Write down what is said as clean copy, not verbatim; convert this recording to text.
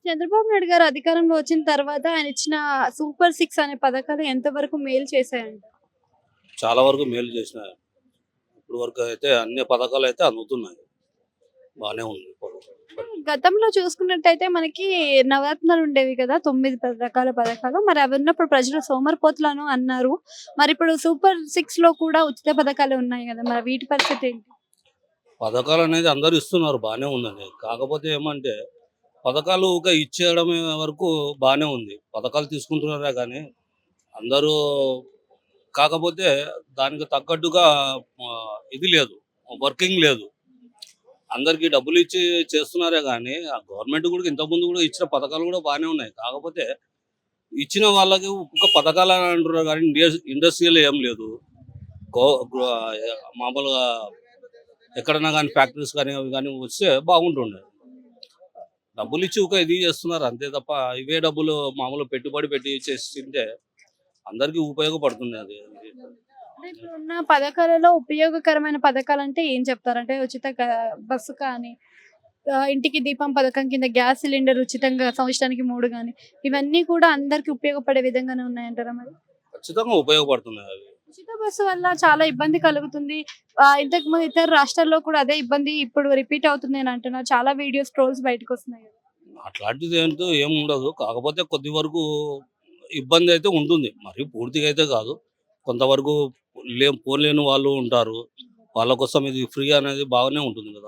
చంద్రబాబు నాయుడు గారు అధికారంలో వచ్చిన తర్వాత ఆయన ఇచ్చిన సూపర్ 6 అనే పథకాలు ఎంతవరకు మేలు చేశాయంట? చాలా వరకు మేలు చేసినాయి. ఇప్పుడు వరకు అయితే అన్ని పథకాలు అయితే అందుతున్నాయి. బానే ఉంది. గతంలో చూసుకున్నట్టయితే మనకి నవరత్నాలు ఉండేవి కదా! 9 రకాల పథకాలు. మరి అవి ఉన్నప్పుడు ప్రజలు సోమరిపోతులను అన్నారు. మరి ఇప్పుడు సూపర్ 6లో కూడా ఉచిత పథకాలు ఉన్నాయి కదా! మరి వీటి పరిస్థితి ఏంటి? పథకాలు అనేది అందరూ ఇస్తున్నారు, బానే ఉందండి. కాకపోతే ఏమంటే పథకాలు ఊకే ఇచ్చేయడం వరకు బానే ఉంది. పథకాలు తీసుకుంటున్నారే కానీ అందరూ, కాకపోతే దానికి తగ్గట్టుగా ఇది లేదు, వర్కింగ్ లేదు. అందరికీ డబ్బులు ఇచ్చి చేస్తున్నారే కానీ ఆ గవర్నమెంట్ కూడా ఇంతకుముందు కూడా ఇచ్చిన పథకాలు కూడా బానే ఉన్నాయి. కాకపోతే ఇచ్చిన వాళ్ళకి ఒక పథకాలు అని అంటున్నారు కానీ ఇండస్ట్రియల్ ఏం లేదు. మామూలుగా ఎక్కడైనా కానీ ఫ్యాక్టరీస్ కానీ అవి కానీ వస్తే బాగుంటుండే. డబ్బులు ఇచ్చి ఒక ఇది చేస్తున్నారు అంతే తప్ప ఇవే డబ్బులు మామూలు పెట్టుబడి పెట్టి చేస్తుంటే అందరికీ ఉపయోగపడుతుంది అది. అంటే ఇప్పుడున్న పథకాలలో ఉపయోగకరమైన పథకాలంటే ఏం చెప్తారు? అంటే ఉచిత బస్సు కానీ, ఇంటికి దీపం పథకం కింద గ్యాస్ సిలిండర్ ఉచితంగా సంవత్సరానికి 3 గాని, ఇవన్నీ కూడా అందరికి ఉపయోగపడే విధంగానే ఉన్నాయంటారా మరి? ఖచ్చితంగా ఉపయోగపడుతున్నాయి అవి. ఉచిత బస్సు వల్ల చాలా ఇబ్బంది కలుగుతుంది. ఇంతకుముందు ఇతర రాష్ట్రాల్లో కూడా అదే ఇబ్బంది ఇప్పుడు రిపీట్ అవుతుంది అని అంటున్నారు. చాలా వీడియోస్, ట్రోల్స్ బయటకొస్తున్నాయి కదా! అట్లాంటిది ఏంటో ఏమి ఉండదు. కాకపోతే కొద్ది వరకు ఇబ్బంది అయితే ఉంటుంది. మరి పూర్తిగా అయితే కాదు. కొంతవరకు పోలేని వాళ్ళు ఉంటారు. వాళ్ళ కోసం ఇది ఫ్రీ అనేది బాగానే ఉంటుంది కదా.